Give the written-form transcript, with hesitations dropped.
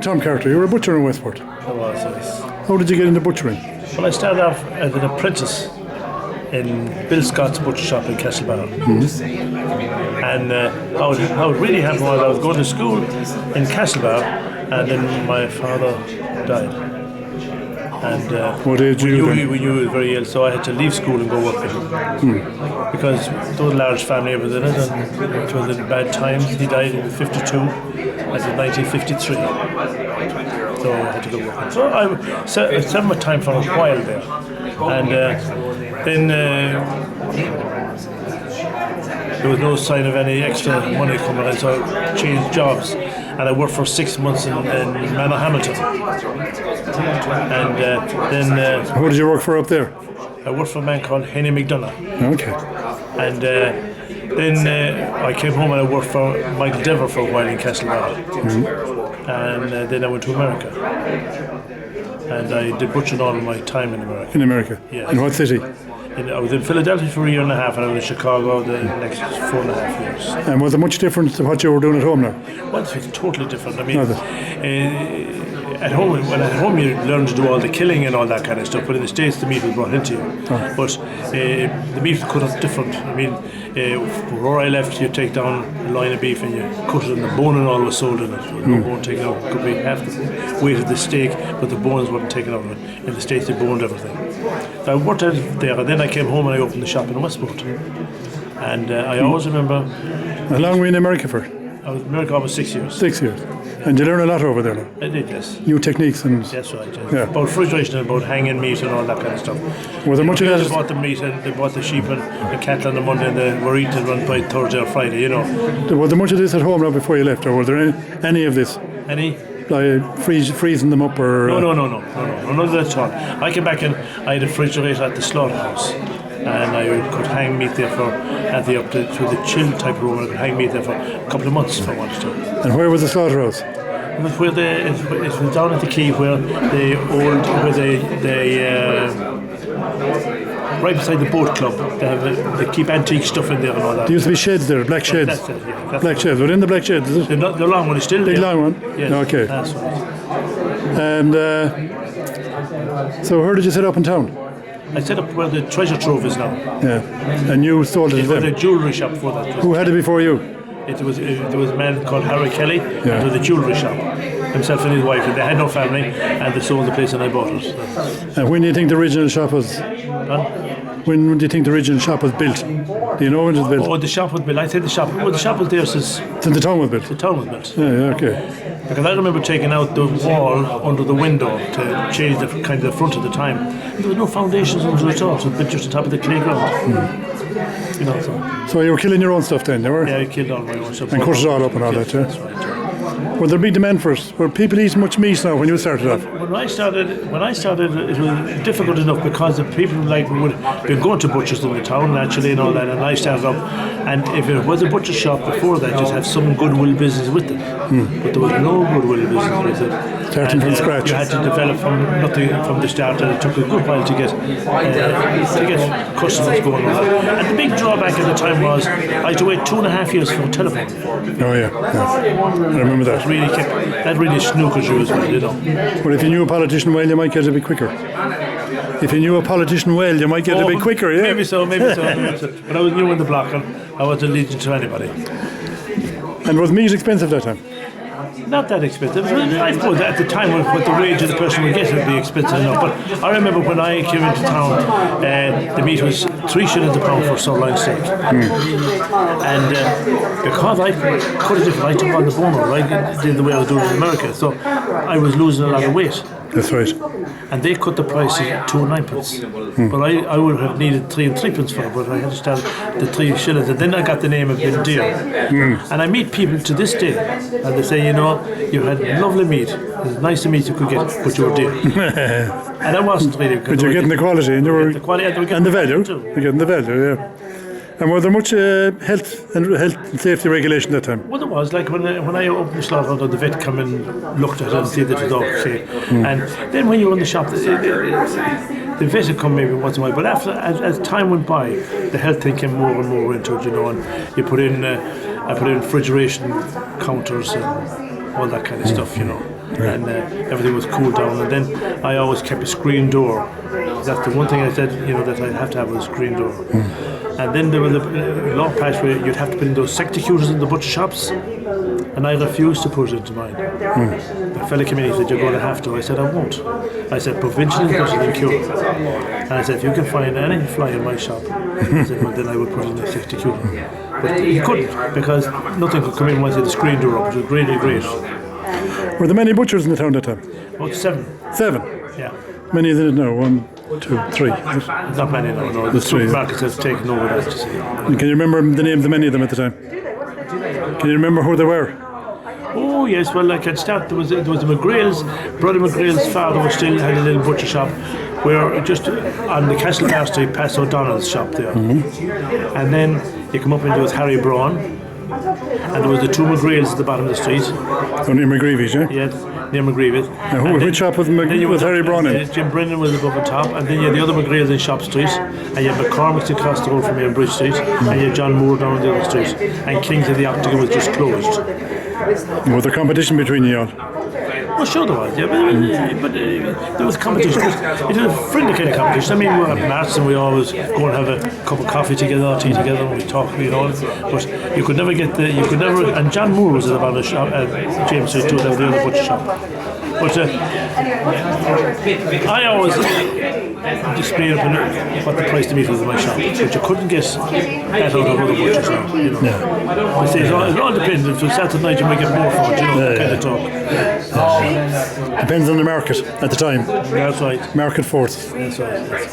Tom Carter, you were a butcher in Westport. I was, yes. How did you get into butchering? Well, I started off as an apprentice in Bill Scott's butcher shop in Castlebar. And how it really happened was I was going to school in Castlebar, and then my father died. And what age we you knew he was very ill, so I had to leave school and go work with him. Because there was a large family and it was in bad times. He died in 52, I did 1953. So I had to go work with him. So I spent my time for a while there. And then there was no sign of any extra money coming in, so I changed jobs. And I worked for 6 months in Manor Hamilton. And then... Who did you work for up there? I worked for a man called Henry McDonough. Okay. And then I came home and I worked for Michael Dever for a while in Castlebar. And then I went to America. And I did butchering all of my time in America. In America? Yes. In what city? I was in Philadelphia for a year and a half, and I was in Chicago the next 4.5 years. And was there much difference to what you were doing at home now? Well, it's totally different. I mean, at home you learn to do all the killing and all that kind of stuff, but in the States the meat was brought into you. Oh. But the meat was cut up different. I mean, where I left, you take down a line of beef and you cut it, and the bone and all was sold in it. No bone taken out. It could be half the weight of the steak, but the bones weren't taken out of it. In the States, they boned everything. So I worked out there, and then I came home and I opened the shop in Westport. And I always remember... How long were you in America for? I was in America almost 6 years. 6 years. And you learn a lot over there now? I did, yes. New techniques and... That's right, yes. Yeah. About refrigeration and about hanging meat and all that kind of stuff. Was there much of that? They bought the meat and they bought the sheep and the cattle on the Monday, and they were eaten on by Thursday or Friday, you know. Was there much of this at home now before you left, or was there any of this? Any? Like freezing them up or... No, none of that at all. I came back and I had a refrigerator at the slaughterhouse. And I could hang meat there up to the chill type room. I could hang meat there for a couple of months if I wanted to. And where was the slaughterhouse? Where it was down at the quay where right beside the boat club. They keep antique stuff in there and all that. There used to be sheds there, black sheds. That's it, yeah. Black sheds. Within the black sheds, is it? The long one is still there. The long one? Yes. Okay. That's right. And so where did you set up in town? I set up where the treasure trove is now. Yeah. And you sold it to them? It was a jewellery shop for that. Who had it before you? There was a man called Harry Kelly. Yeah. It was a jewellery shop. Himself and his wife. And they had no family, and they sold the place, and I bought it. And when do you think the original shop was? When do you think the original shop was built? Do you know when it was built? Oh, the shop was built. I said the shop was there since the town was built. The town was built. Yeah, okay. Because I remember taking out the wall under the window to change the kind of the front at the time. There was no foundations under it at all. It was just on top of the clay ground. You know, so you were killing your own stuff then, you were? Yeah, I killed all my own stuff. And cut it all up and all that, yeah? That's right, yeah. Were there big demand for it? Were people eating much meat now when you started off? When I started, it was difficult enough because the people like would be going to butchers in the town naturally and all that. And I started up, and if it was a butcher shop before that, just have some goodwill business with it. But there was no goodwill business with it. Starting from scratch. You had to develop from nothing from the start, and it took a good while to get customers going on. And the big drawback at the time was I had to wait 2.5 years for a telephone. Oh yeah. I remember that. That really snookers you as well, you know. But if you knew a politician well, you might get it a bit quicker. If you knew a politician well, you might get it a bit quicker, yeah? Maybe so. But I was new in the block and I wasn't allegiant to anybody. And was meat expensive that time? Not that expensive. I suppose at the time what the wage of the person would get would be expensive enough. But I remember when I came into town, the meat was 3 shillings a pound for sirloin steak. And because I cut it different, I took on the bone roll. I did the way I was doing it in America. So I was losing a lot of weight. That's right. And they cut the price at 2 and 9 But I would have needed 3 and 3 for it, but I had to start the 3 shillings. And then I got the name of Ben Deer. And I meet people to this day, and they say, you know, you had lovely meat. It's nice to meat you could get, but you were dear. And I wasn't really. But you're getting the quality, and you were the quality, and the value. You're getting the value, yeah. And were there much health and safety regulation that time? Well, there was. Like when I opened the slaughterhouse, the vet come and looked at it and see that it was okay. And then when you were in the shop, the vet would come maybe once in a while. But as time went by, the health thing came more and more into it, you know. And you put in, I put in refrigeration counters and all that kind of stuff, you know. and everything was cooled down. And then I always kept a screen door. That's the one thing I said, that I'd have to have was a screen door. And then there was a long patch where you'd have to put in those sectocutors in the butcher shops, and I refused to put it into mine. A fella came in and said, "You're going to have to." I said, "I won't." I said, "Provincial is better than cure." And I said, "If you can find any fly in my shop," I said, "well, then I would put in a sectocutor." But he couldn't, because nothing could come in once he had the screen door up, which was really great. Were there many butchers in the town that time? About 7. 7. Yeah. Many is it now? 1, 2, 3. Not many, no. The supermarkets have taken over that, you see. And can you remember the names of many of them at the time? Can you remember who they were? Oh yes, well I can start. There was the McGrail's, Brother McGrail's father was still had a little butcher shop, where just on the Castle Bar Street, past O'Donnell's shop there. And then you come up and there was Harry Braun, and there was the 2 McGrail's at the bottom of the street. Oh, near McGreevy's, yeah? Yeah, near McGreevy's. Which shop was Harry Braun in? Jim Brennan was above the top, and then you had the other McGrail's in Shop Street, and you had McCormick's across the road from here in Bridge Street, and you had John Moore down on the other street, and King's of the Octagon was just closed. Was there competition between you all? Well, sure there was, yeah, but there was competition. It was a friendly kind of competition. I mean, we were at Marts and we always go and have a cup of coffee together, or tea together, and we talk, But you could never and John Moore was at the bottom of the shop, James Street too, that was the other butcher shop. But I always displayed upon what the price to meat was in my shop, but you couldn't get that out of other butchers now, But see, it all depends. If it's Saturday night, you might get more for it, that kind of talk. Depends on the market at the time. That's right. Market force. That's right.